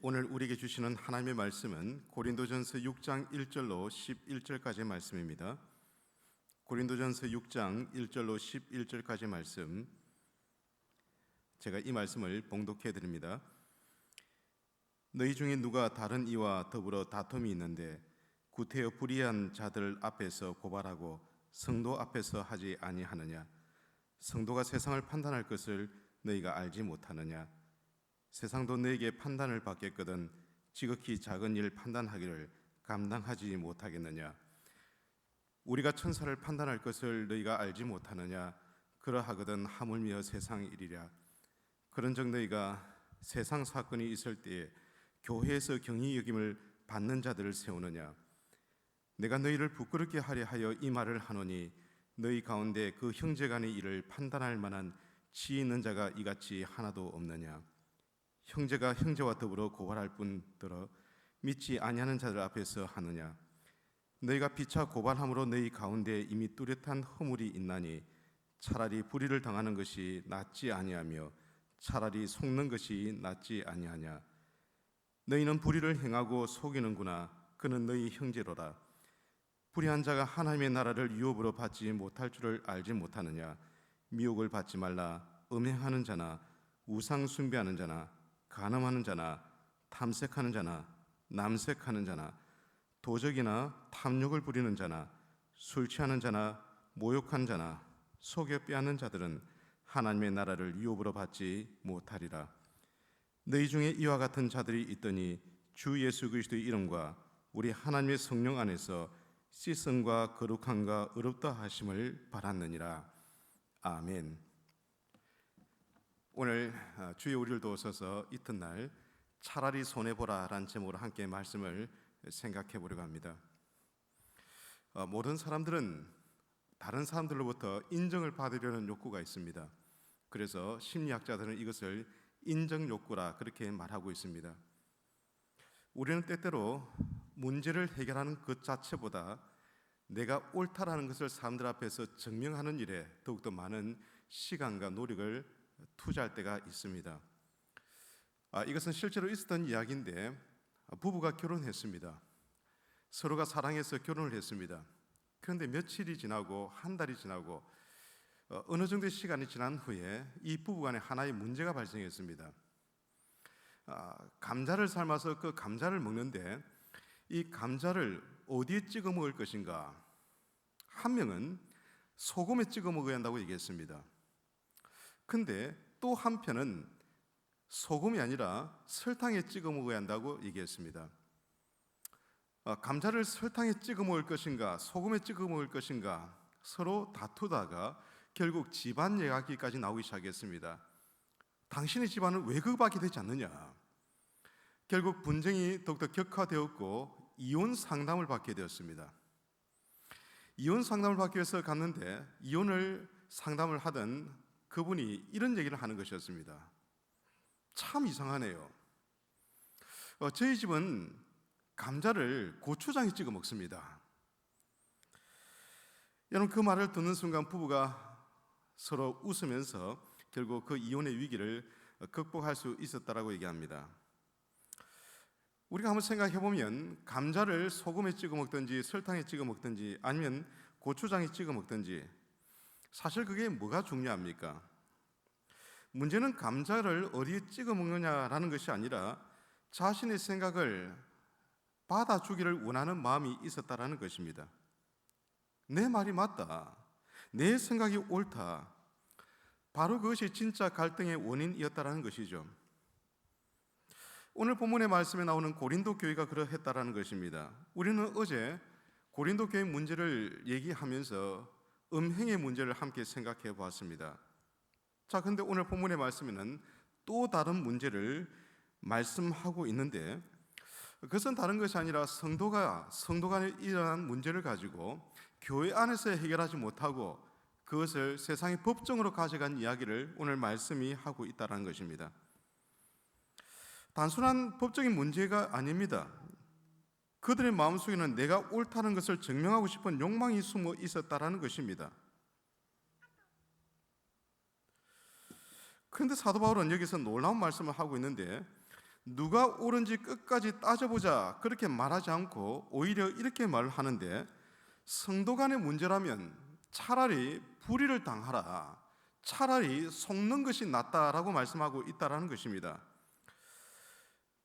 오늘 우리에게 주시는 하나님의 말씀은 고린도전서 6장 1절로 11절까지의 말씀입니다. 고린도전서 6장 1절로 11절까지의 말씀, 제가 이 말씀을 봉독해 드립니다. 너희 중에 누가 다른 이와 더불어 다툼이 있는데 구태여 불의한 자들 앞에서 고발하고 성도 앞에서 하지 아니하느냐? 성도가 세상을 판단할 것을 너희가 알지 못하느냐? 세상도 너에게 판단을 받겠거든 지극히 작은 일 판단하기를 감당하지 못하겠느냐? 우리가 천사를 판단할 것을 너희가 알지 못하느냐? 그러하거든 하물며 세상 일이랴. 그런즉 너희가 세상 사건이 있을 때에 교회에서 경히 여김을 받는 자들을 세우느냐? 내가 너희를 부끄럽게 하려 하여 이 말을 하노니 너희 가운데 그 형제간의 일을 판단할 만한 지혜 있는 자가 이같이 하나도 없느냐? 형제가 형제와 더불어 고발할 뿐더러 믿지 아니하는 자들 앞에서 하느냐? 너희가 피차 고발함으로 너희 가운데 이미 뚜렷한 허물이 있나니 차라리 불의를 당하는 것이 낫지 아니하며 차라리 속는 것이 낫지 아니하냐? 너희는 불의를 행하고 속이는구나. 그는 너희 형제로라. 불의한 자가 하나님의 나라를 유업으로 받지 못할 줄을 알지 못하느냐? 미혹을 받지 말라. 음행하는 자나 우상 숭배하는 자나 간음하는 자나 탐색하는 자나 남색하는 자나 도적이나 탐욕을 부리는 자나 술 취하는 자나 모욕한 자나 속여 빼앗는 자들은 하나님의 나라를 유업으로 받지 못하리라. 너희 중에 이와 같은 자들이 있더니 주 예수 그리스도의 이름과 우리 하나님의 성령 안에서 씻음과 거룩함과 의롭다 하심을 받았느니라. 아멘. 오늘 주의 우리를 도우소서 이튿날 차라리 손해보라 라는 제목으로 함께 말씀을 생각해 보려고 합니다. 모든 사람들은 다른 사람들로부터 인정을 받으려는 욕구가 있습니다. 그래서 심리학자들은 이것을 인정욕구라 그렇게 말하고 있습니다. 우리는 때때로 문제를 해결하는 것 자체보다 내가 옳다라는 것을 사람들 앞에서 증명하는 일에 더욱더 많은 시간과 노력을 투자할 때가 있습니다. 이것은 실제로 있었던 이야기인데 부부가 결혼했습니다. 서로가 사랑해서 결혼을 했습니다. 그런데 며칠이 지나고 한 달이 지나고 어느 정도의 시간이 지난 후에 이 부부간에 하나의 문제가 발생했습니다. 감자를 삶아서 그 감자를 먹는데 이 감자를 어디에 찍어 먹을 것인가? 한 명은 소금에 찍어 먹어야 한다고 얘기했습니다. 근데 또 한편은 소금이 아니라 설탕에 찍어 먹어야 한다고 얘기했습니다. 감자를 설탕에 찍어 먹을 것인가 소금에 찍어 먹을 것인가 서로 다투다가 결국 집안 이야기까지 나오기 시작했습니다. 당신의 집안은 왜 그거밖에 되지 않느냐? 결국 분쟁이 더욱더 격화되었고 이혼 상담을 받게 되었습니다. 이혼 상담을 받기 위해서 갔는데 이혼을 상담을 하던 그분이 이런 얘기를 하는 것이었습니다. 참 이상하네요. 저희 집은 감자를 고추장에 찍어 먹습니다. 여러분, 그 말을 듣는 순간 부부가 서로 웃으면서 결국 그 이혼의 위기를 극복할 수 있었다라고 얘기합니다. 우리가 한번 생각해 보면 감자를 소금에 찍어 먹든지 설탕에 찍어 먹든지 아니면 고추장에 찍어 먹든지 사실 그게 뭐가 중요합니까? 문제는 감자를 어디에 찍어 먹느냐라는 것이 아니라 자신의 생각을 받아주기를 원하는 마음이 있었다라는 것입니다. 내 말이 맞다. 내 생각이 옳다. 바로 그것이 진짜 갈등의 원인이었다라는 것이죠. 오늘 본문의 말씀에 나오는 고린도 교회가 그러했다라는 것입니다. 우리는 어제 고린도 교회 문제를 얘기하면서 음행의 문제를 함께 생각해 보았습니다. 자, 근데 오늘 본문의 말씀에는 또 다른 문제를 말씀하고 있는데 그것은 다른 것이 아니라 성도 간에 일어난 문제를 가지고 교회 안에서 해결하지 못하고 그것을 세상의 법정으로 가져간 이야기를 오늘 말씀이 하고 있다는 것입니다. 단순한 법적인 문제가 아닙니다. 그들의 마음속에는 내가 옳다는 것을 증명하고 싶은 욕망이 숨어 있었다라는 것입니다. 그런데 사도 바울은 여기서 놀라운 말씀을 하고 있는데 누가 옳은지 끝까지 따져보자 그렇게 말하지 않고 오히려 이렇게 말을 하는데, 성도 간의 문제라면 차라리 불의를 당하라, 차라리 속는 것이 낫다라고 말씀하고 있다라는 것입니다.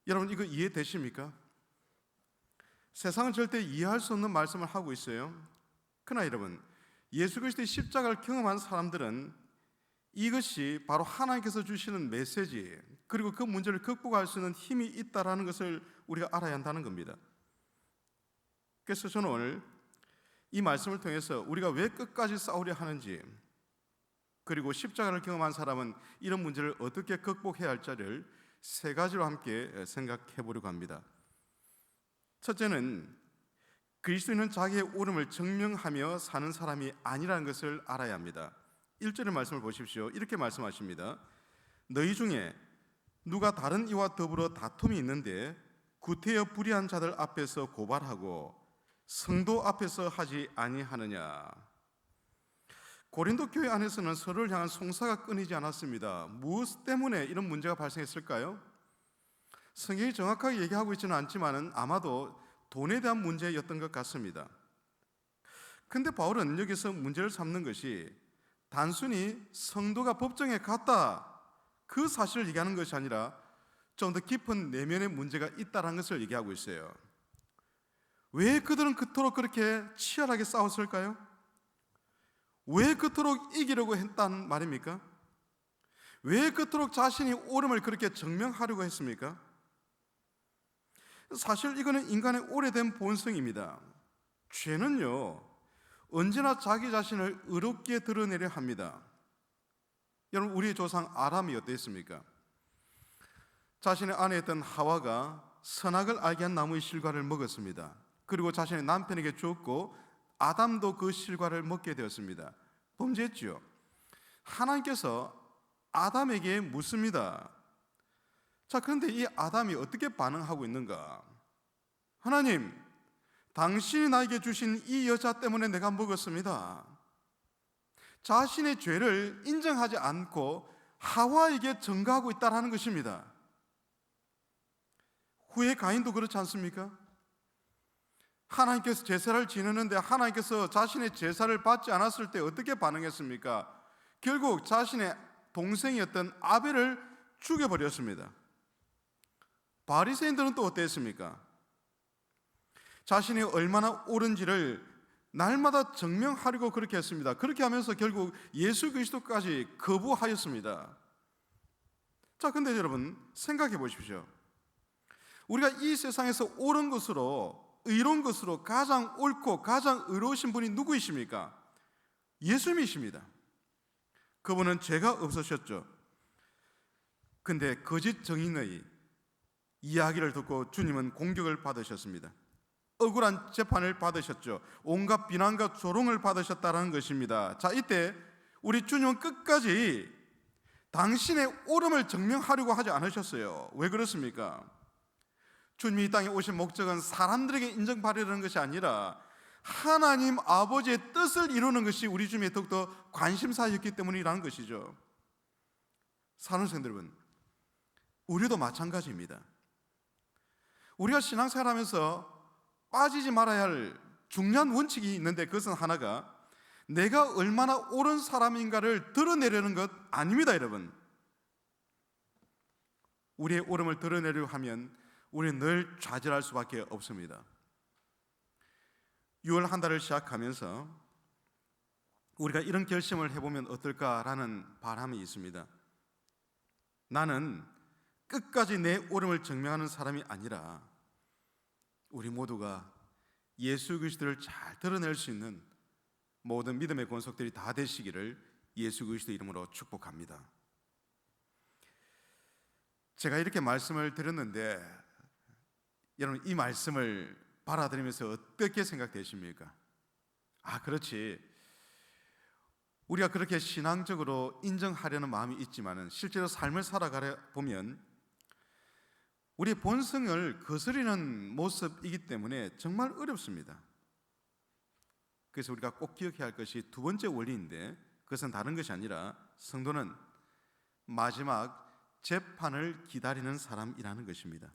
여러분, 이거 이해되십니까? 세상은 절대 이해할 수 없는 말씀을 하고 있어요. 그러나 여러분, 예수 그리스도의 십자가를 경험한 사람들은 이것이 바로 하나님께서 주시는 메시지, 그리고 그 문제를 극복할 수 있는 힘이 있다라는 것을 우리가 알아야 한다는 겁니다. 그래서 저는 오늘 이 말씀을 통해서 우리가 왜 끝까지 싸우려 하는지, 그리고 십자가를 경험한 사람은 이런 문제를 어떻게 극복해야 할지를 세 가지로 함께 생각해 보려고 합니다. 첫째는 그리스도인은 자기의 옳음을 증명하며 사는 사람이 아니라는 것을 알아야 합니다. 1절의 말씀을 보십시오. 이렇게 말씀하십니다. 너희 중에 누가 다른 이와 더불어 다툼이 있는데 구태여 불의한 자들 앞에서 고발하고 성도 앞에서 하지 아니하느냐. 고린도 교회 안에서는 서로를 향한 송사가 끊이지 않았습니다. 무엇 때문에 이런 문제가 발생했을까요? 성경이 정확하게 얘기하고 있지는 않지만 아마도 돈에 대한 문제였던 것 같습니다. 근데 바울은 여기서 문제를 삼는 것이 단순히 성도가 법정에 갔다 그 사실을 얘기하는 것이 아니라 좀 더 깊은 내면의 문제가 있다는 것을 얘기하고 있어요. 왜 그들은 그토록 그렇게 치열하게 싸웠을까요? 왜 그토록 이기려고 했단 말입니까? 왜 그토록 자신이 옳음을 그렇게 증명하려고 했습니까? 사실 이거는 인간의 오래된 본성입니다. 죄는요, 언제나 자기 자신을 의롭게 드러내려 합니다. 여러분, 우리의 조상 아담이 어땠습니까? 자신의 아내였던 하와가 선악을 알게 한 나무의 실과를 먹었습니다. 그리고 자신의 남편에게 주었고 아담도 그 실과를 먹게 되었습니다. 범죄했지요. 하나님께서 아담에게 묻습니다. 자, 그런데 이 아담이 어떻게 반응하고 있는가? 하나님, 당신이 나에게 주신 이 여자 때문에 내가 먹었습니다. 자신의 죄를 인정하지 않고 하와에게 전가하고 있다는 것입니다. 후에 가인도 그렇지 않습니까? 하나님께서 제사를 지내는데 하나님께서 자신의 제사를 받지 않았을 때 어떻게 반응했습니까? 결국 자신의 동생이었던 아벨을 죽여버렸습니다. 바리새인들은 또 어땠습니까? 자신이 얼마나 옳은지를 날마다 증명하려고 그렇게 했습니다. 그렇게 하면서 결국 예수 그리스도까지 거부하였습니다. 자, 근데 여러분 생각해 보십시오. 우리가 이 세상에서 옳은 것으로, 의로운 것으로 가장 옳고 가장 의로우신 분이 누구이십니까? 예수님이십니다. 그분은 죄가 없으셨죠. 근데 거짓 증인의 이야기를 듣고 주님은 공격을 받으셨습니다. 억울한 재판을 받으셨죠. 온갖 비난과 조롱을 받으셨다는 것입니다. 자, 이때 우리 주님은 끝까지 당신의 옳음을 증명하려고 하지 않으셨어요. 왜 그렇습니까? 주님이 이 땅에 오신 목적은 사람들에게 인정받으려는 것이 아니라 하나님 아버지의 뜻을 이루는 것이 우리 주님의 더욱더 관심사였기 때문이라는 것이죠. 사랑하는 성도 여러분, 우리도 마찬가지입니다. 우리가 신앙생활하면서 빠지지 말아야 할 중요한 원칙이 있는데 그것은 하나가 내가 얼마나 옳은 사람인가를 드러내려는 것 아닙니다, 여러분. 우리의 옳음을 드러내려고 하면 우리는 늘 좌절할 수밖에 없습니다. 6월 한 달을 시작하면서 우리가 이런 결심을 해보면 어떨까라는 바람이 있습니다. 나는 끝까지 내 옳음을 증명하는 사람이 아니라 우리 모두가 예수 그리스도를 잘 드러낼 수 있는 모든 믿음의 권속들이 다 되시기를 예수 그리스도 이름으로 축복합니다. 제가 이렇게 말씀을 드렸는데 여러분, 이 말씀을 받아들이면서 어떻게 생각되십니까? 아, 그렇지. 우리가 그렇게 신앙적으로 인정하려는 마음이 있지만은 실제로 삶을 살아가려 보면 우리의 본성을 거스리는 모습이기 때문에 정말 어렵습니다. 그래서 우리가 꼭 기억해야 할 것이 두 번째 원리인데 그것은 다른 것이 아니라 성도는 마지막 재판을 기다리는 사람이라는 것입니다.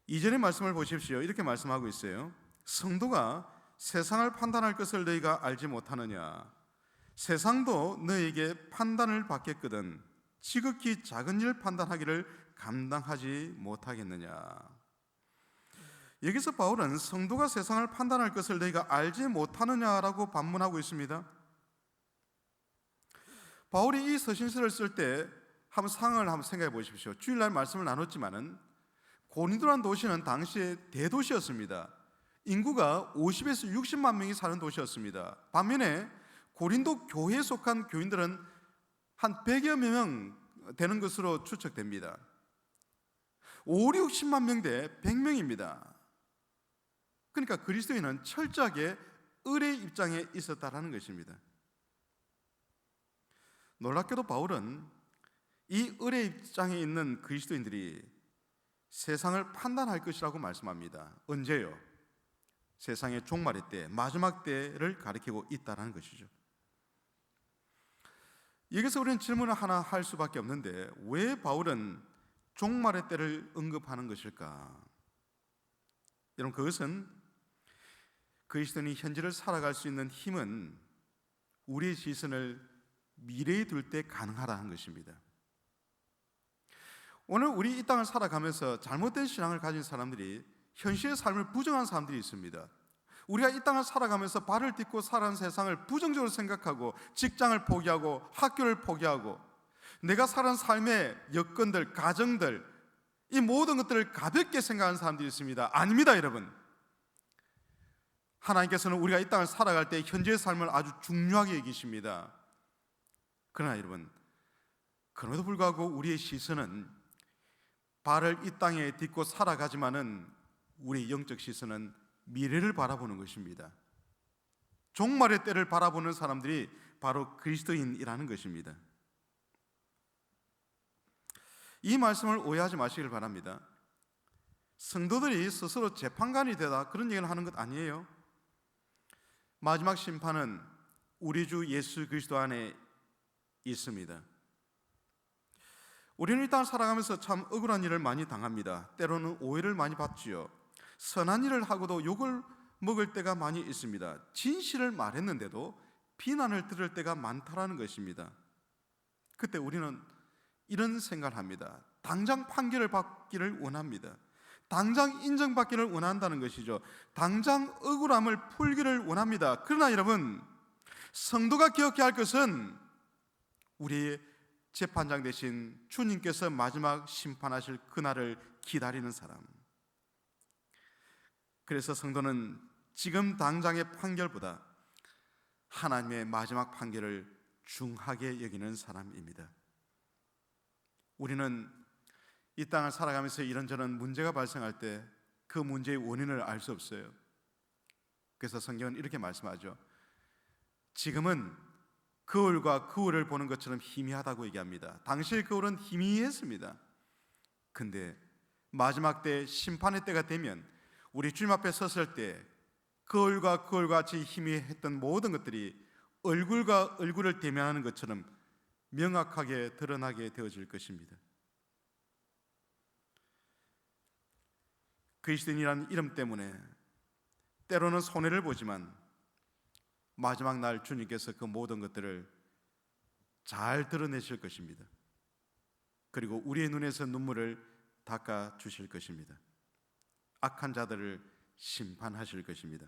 이전의 말씀을 보십시오. 이렇게 말씀하고 있어요. 성도가 세상을 판단할 것을 너희가 알지 못하느냐? 세상도 너희에게 판단을 받겠거든 지극히 작은 일 판단하기를 감당하지 못하겠느냐? 여기서 바울은 성도가 세상을 판단할 것을 너희가 알지 못하느냐라고 반문하고 있습니다. 바울이 이 서신서를 쓸 때 한번 상황을 한번 생각해 보십시오. 주일날 말씀을 나눴지만은 고린도라는 도시는 당시의 대도시였습니다. 인구가 50에서 60만 명이 사는 도시였습니다. 반면에 고린도 교회에 속한 교인들은 한 100여 명 되는 것으로 추측됩니다. 5, 60만 명 대 100명입니다. 그러니까 그리스도인은 철저하게 을의 입장에 있었다라는 것입니다. 놀랍게도 바울은 이 을의 입장에 있는 그리스도인들이 세상을 판단할 것이라고 말씀합니다. 언제요? 세상의 종말의 때, 마지막 때를 가리키고 있다는 것이죠. 여기서 우리는 질문을 하나 할 수밖에 없는데 왜 바울은 종말의 때를 언급하는 것일까? 여러분, 그것은 그리스도인이 현재를 살아갈 수 있는 힘은 우리의 시선을 미래에 둘 때 가능하다는 것입니다. 오늘 우리 이 땅을 살아가면서 잘못된 신앙을 가진 사람들이 현실의 삶을 부정한 사람들이 있습니다. 우리가 이 땅을 살아가면서 발을 딛고 살아가는 세상을 부정적으로 생각하고 직장을 포기하고 학교를 포기하고 내가 살아가는 삶의 여건들, 가정들, 이 모든 것들을 가볍게 생각하는 사람들이 있습니다. 아닙니다, 여러분. 하나님께서는 우리가 이 땅을 살아갈 때 현재의 삶을 아주 중요하게 여기십니다. 그러나 여러분, 그럼에도 불구하고 우리의 시선은 발을 이 땅에 딛고 살아가지만은 우리의 영적 시선은 미래를 바라보는 것입니다. 종말의 때를 바라보는 사람들이 바로 그리스도인이라는 것입니다. 이 말씀을 오해하지 마시길 바랍니다. 성도들이 스스로 재판관이 되다 그런 얘기를 하는 것 아니에요. 마지막 심판은 우리 주 예수 그리스도 안에 있습니다. 우리는 이 땅을 살아가면서 참 억울한 일을 많이 당합니다. 때로는 오해를 많이 받지요. 선한 일을 하고도 욕을 먹을 때가 많이 있습니다. 진실을 말했는데도 비난을 들을 때가 많다라는 것입니다. 그때 우리는 이런 생각을 합니다. 당장 판결을 받기를 원합니다. 당장 인정받기를 원한다는 것이죠. 당장 억울함을 풀기를 원합니다. 그러나 여러분, 성도가 기억해야 할 것은 우리의 재판장 되신 주님께서 마지막 심판하실 그날을 기다리는 사람. 그래서 성도는 지금 당장의 판결보다 하나님의 마지막 판결을 중하게 여기는 사람입니다. 우리는 이 땅을 살아가면서 이런저런 문제가 발생할 때 그 문제의 원인을 알 수 없어요. 그래서 성경은 이렇게 말씀하죠. 지금은 거울과 거울을 보는 것처럼 희미하다고 얘기합니다. 당시의 거울은 희미했습니다. 근데 마지막 때 심판의 때가 되면 우리 주님 앞에 섰을 때 거울과 거울같이 희미했던 모든 것들이 얼굴과 얼굴을 대면하는 것처럼 명확하게 드러나게 되어질 것입니다. 그리스도인이라는 이름 때문에 때로는 손해를 보지만 마지막 날 주님께서 그 모든 것들을 잘 드러내실 것입니다. 그리고 우리의 눈에서 눈물을 닦아 주실 것입니다. 악한 자들을 심판하실 것입니다.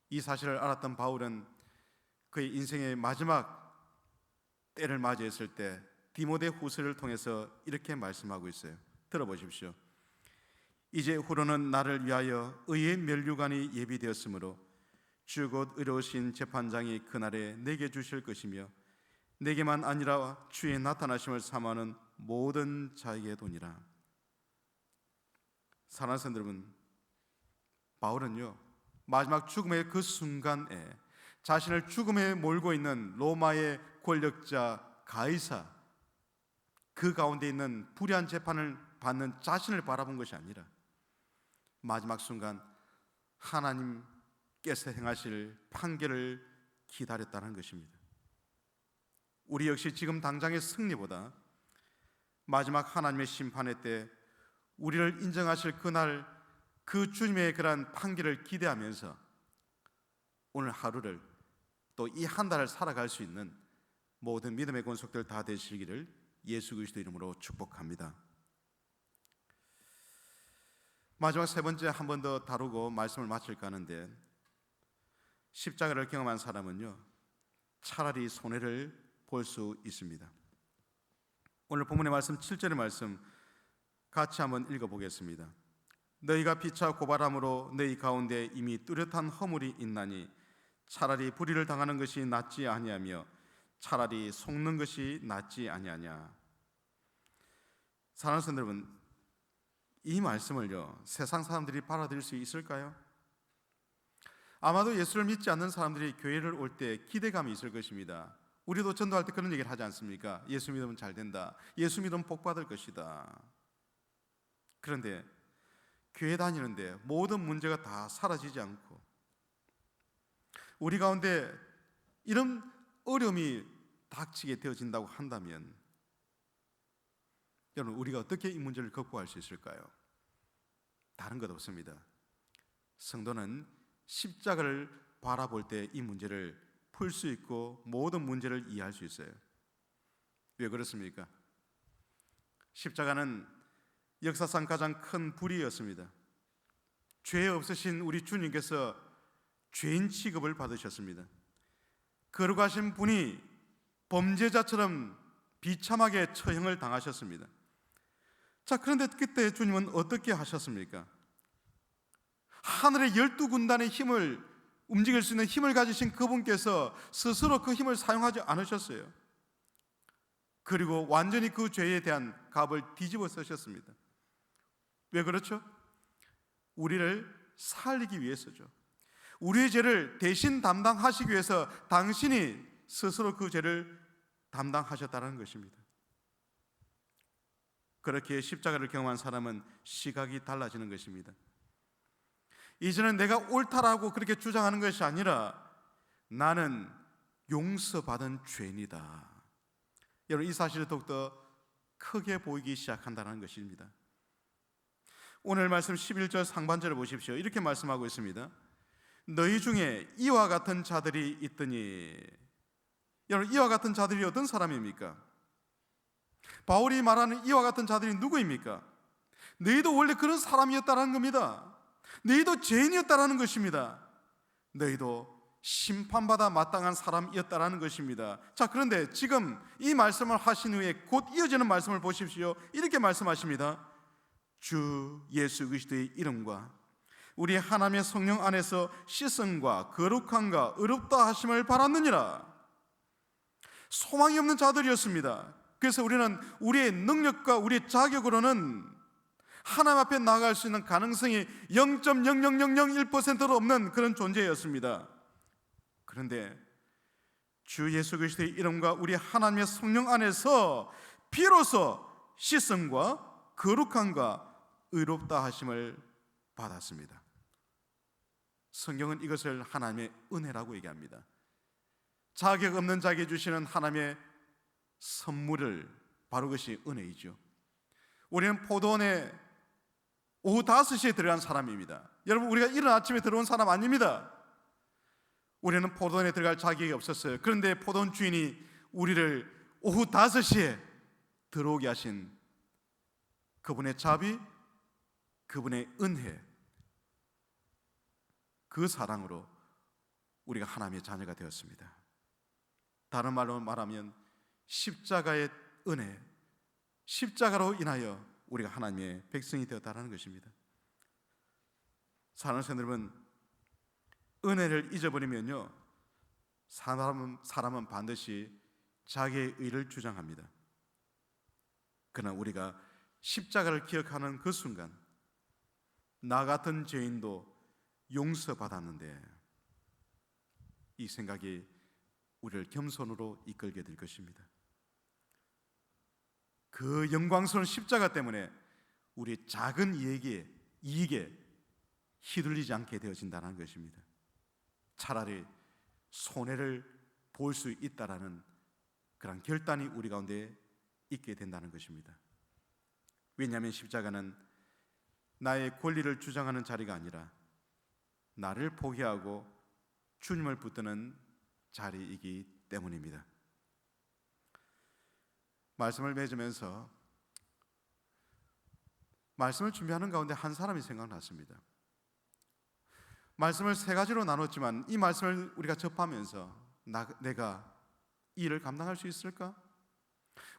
이 사실을 알았던 바울은 그의 인생의 마지막 때를 맞이했을 때 디모데 후서를 통해서 이렇게 말씀하고 있어요. 들어보십시오. 이제 후로는 나를 위하여 의의 면류관이 예비되었으므로 주 곧 의로우신 재판장이 그날에 내게 주실 것이며 내게만 아니라 주의 나타나심을 사모하는 모든 자에게 도니라. 사랑하는 성도 여러분, 바울은요 마지막 죽음의 그 순간에 자신을 죽음에 몰고 있는 로마의 권력자 가이사 그 가운데 있는 불의한 재판을 받는 자신을 바라본 것이 아니라 마지막 순간 하나님께서 행하실 판결을 기다렸다는 것입니다. 우리 역시 지금 당장의 승리보다 마지막 하나님의 심판의 때 우리를 인정하실 그날 그 주님의 그러한 판결을 기대하면서 오늘 하루를 또 이 한 달을 살아갈 수 있는 모든 믿음의 권속들 다 되시기를 예수 그리스도 이름으로 축복합니다. 마지막 세 번째 한 번 더 다루고 말씀을 마칠까 하는데, 십자가를 경험한 사람은요 차라리 손해를 볼 수 있습니다. 오늘 본문의 말씀 7절의 말씀 같이 한번 읽어보겠습니다. 너희가 피차 고발함으로 너희 가운데 이미 뚜렷한 허물이 있나니 차라리 불의를 당하는 것이 낫지 아니하며 차라리 속는 것이 낫지 아니하냐. 사랑하는 성도 여러분, 이 말씀을요 세상 사람들이 받아들일 수 있을까요? 아마도 예수를 믿지 않는 사람들이 교회를 올 때 기대감이 있을 것입니다. 우리도 전도할 때 그런 얘기를 하지 않습니까? 예수 믿으면 잘 된다, 예수 믿으면 복 받을 것이다. 그런데 교회 다니는데 모든 문제가 다 사라지지 않고 우리 가운데 이런 어려움이 닥치게 되어진다고 한다면 여러분, 우리가 어떻게 이 문제를 극복할 수 있을까요? 다른 것 없습니다. 성도는 십자가를 바라볼 때 이 문제를 풀 수 있고 모든 문제를 이해할 수 있어요. 왜 그렇습니까? 십자가는 역사상 가장 큰 불의였습니다. 죄 없으신 우리 주님께서 죄인 취급을 받으셨습니다. 거룩하신 분이 범죄자처럼 비참하게 처형을 당하셨습니다. 자, 그런데 그때 주님은 어떻게 하셨습니까? 하늘의 12군단의 힘을 움직일 수 있는 힘을 가지신 그분께서 스스로 그 힘을 사용하지 않으셨어요. 그리고 완전히 그 죄에 대한 값을 뒤집어 쓰셨습니다. 왜 그렇죠? 우리를 살리기 위해서죠. 우리의 죄를 대신 담당하시기 위해서 당신이 스스로 그 죄를 담당하셨다는 것입니다. 그렇게 십자가를 경험한 사람은 시각이 달라지는 것입니다. 이제는 내가 옳다라고 그렇게 주장하는 것이 아니라 나는 용서받은 죄인이다. 여러분, 이 사실이 더욱더 크게 보이기 시작한다는 것입니다. 오늘 말씀 11절 상반절을 보십시오. 이렇게 말씀하고 있습니다. 너희 중에 이와 같은 자들이 있더니. 여러분, 이와 같은 자들이 어떤 사람입니까? 바울이 말하는 이와 같은 자들이 누구입니까? 너희도 원래 그런 사람이었다는 겁니다. 너희도 죄인이었다는 것입니다. 너희도 심판받아 마땅한 사람이었다는 것입니다. 자, 그런데 지금 이 말씀을 하신 후에 곧 이어지는 말씀을 보십시오. 이렇게 말씀하십니다. 주 예수 그리스도의 이름과 우리 하나님의 성령 안에서 씻음과 거룩함과 의롭다 하심을 받았느니라. 소망이 없는 자들이었습니다. 그래서 우리는 우리의 능력과 우리의 자격으로는 하나님 앞에 나아갈 수 있는 가능성이 0.00001%도 없는 그런 존재였습니다. 그런데 주 예수 그리스도의 이름과 우리 하나님의 성령 안에서 비로소 씻음과 거룩함과 의롭다 하심을 받았습니다. 성경은 이것을 하나님의 은혜라고 얘기합니다. 자격 없는 자에게 주시는 하나님의 선물을, 바로 그것이 은혜이죠. 우리는 포도원에 오후 5시에 들어간 사람입니다. 여러분, 우리가 이른 아침에 들어온 사람 아닙니다. 우리는 포도원에 들어갈 자격이 없었어요. 그런데 포도원 주인이 우리를 오후 5시에 들어오게 하신 그분의 자비, 그분의 은혜, 그 사랑으로 우리가 하나님의 자녀가 되었습니다. 다른 말로 말하면 십자가의 은혜, 십자가로 인하여 우리가 하나님의 백성이 되었다는 것입니다. 사랑하는 성도 여러분, 은혜를 잊어버리면요 사람은 반드시 자기의 의를 주장합니다. 그러나 우리가 십자가를 기억하는 그 순간 나 같은 죄인도 용서받았는데, 이 생각이 우리를 겸손으로 이끌게 될 것입니다. 그 영광스러운 십자가 때문에 우리 작은 이익에 휘둘리지 않게 되어진다는 것입니다. 차라리 손해를 볼 수 있다라는 그런 결단이 우리 가운데 있게 된다는 것입니다. 왜냐하면 십자가는 나의 권리를 주장하는 자리가 아니라 나를 포기하고 주님을 붙드는 자리이기 때문입니다. 말씀을 맺으면서 말씀을 준비하는 가운데 한 사람이 생각났습니다. 말씀을 세 가지로 나눴지만 이 말씀을 우리가 접하면서 내가 이 일을 감당할 수 있을까?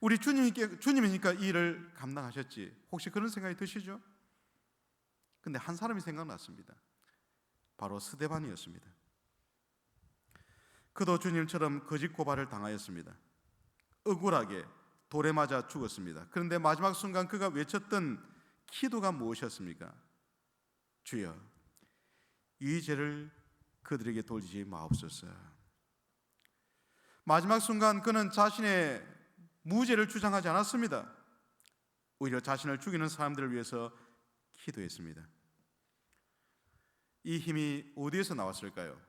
우리 주님이니까 이 일을 감당하셨지. 혹시 그런 생각이 드시죠? 근데 한 사람이 생각났습니다. 바로 스데반이었습니다. 그도 주님처럼 거짓 고발을 당하였습니다. 억울하게 돌에 맞아 죽었습니다. 그런데 마지막 순간 그가 외쳤던 기도가 무엇이었습니까? 주여, 이 죄를 그들에게 돌리지 마옵소서. 마지막 순간 그는 자신의 무죄를 주장하지 않았습니다. 오히려 자신을 죽이는 사람들을 위해서 기도했습니다. 이 힘이 어디에서 나왔을까요?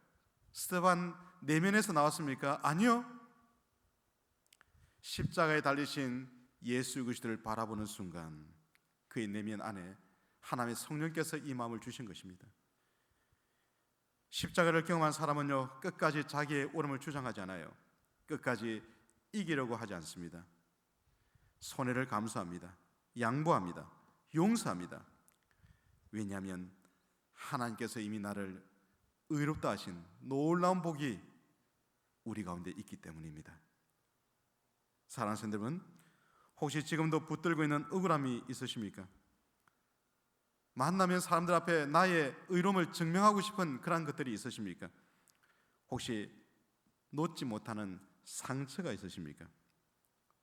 스데반 내면에서 나왔습니까? 아니요. 십자가에 달리신 예수 그리스도를 바라보는 순간 그의 내면 안에 하나님의 성령께서 이 마음을 주신 것입니다. 십자가를 경험한 사람은요, 끝까지 자기의 옳음을 주장하지 않아요. 끝까지 이기려고 하지 않습니다. 손해를 감수합니다. 양보합니다. 용서합니다. 왜냐하면 하나님께서 이미 나를 의롭다 하신 놀라운 복이 우리 가운데 있기 때문입니다. 사랑하는 성도 여러분, 혹시 지금도 붙들고 있는 억울함이 있으십니까? 만나면 사람들 앞에 나의 의로움을 증명하고 싶은 그런 것들이 있으십니까? 혹시 놓지 못하는 상처가 있으십니까?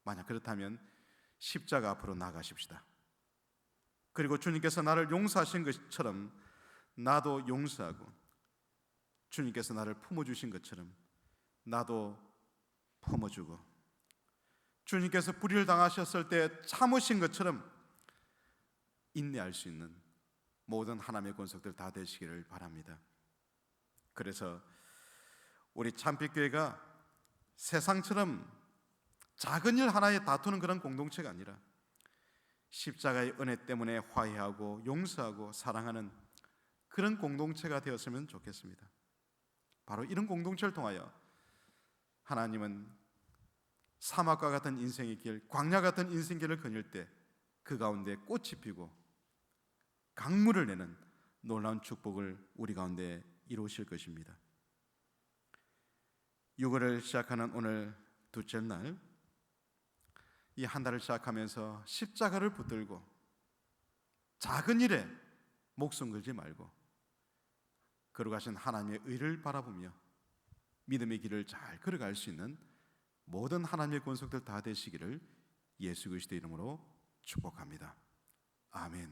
만약 그렇다면 십자가 앞으로 나가십시다. 그리고 주님께서 나를 용서하신 것처럼 나도 용서하고, 주님께서 나를 품어주신 것처럼 나도 품어주고, 주님께서 불의를 당하셨을 때 참으신 것처럼 인내할 수 있는 모든 하나님의 권속들 다 되시기를 바랍니다. 그래서 우리 참빛교회가 세상처럼 작은 일 하나에 다투는 그런 공동체가 아니라 십자가의 은혜 때문에 화해하고 용서하고 사랑하는 그런 공동체가 되었으면 좋겠습니다. 바로 이런 공동체를 통하여 하나님은 사막과 같은 인생의 길, 광야 같은 인생길을 거닐 때 그 가운데 꽃이 피고 강물을 내는 놀라운 축복을 우리 가운데 이루실 것입니다. 6월을 시작하는 오늘 둘째 날, 이 한 달을 시작하면서 십자가를 붙들고 작은 일에 목숨 걸지 말고 걸어가신 하나님의 의를 바라보며 믿음의 길을 잘 걸어갈 수 있는 모든 하나님의 권속들 다 되시기를 예수 그리스도의 이름으로 축복합니다. 아멘.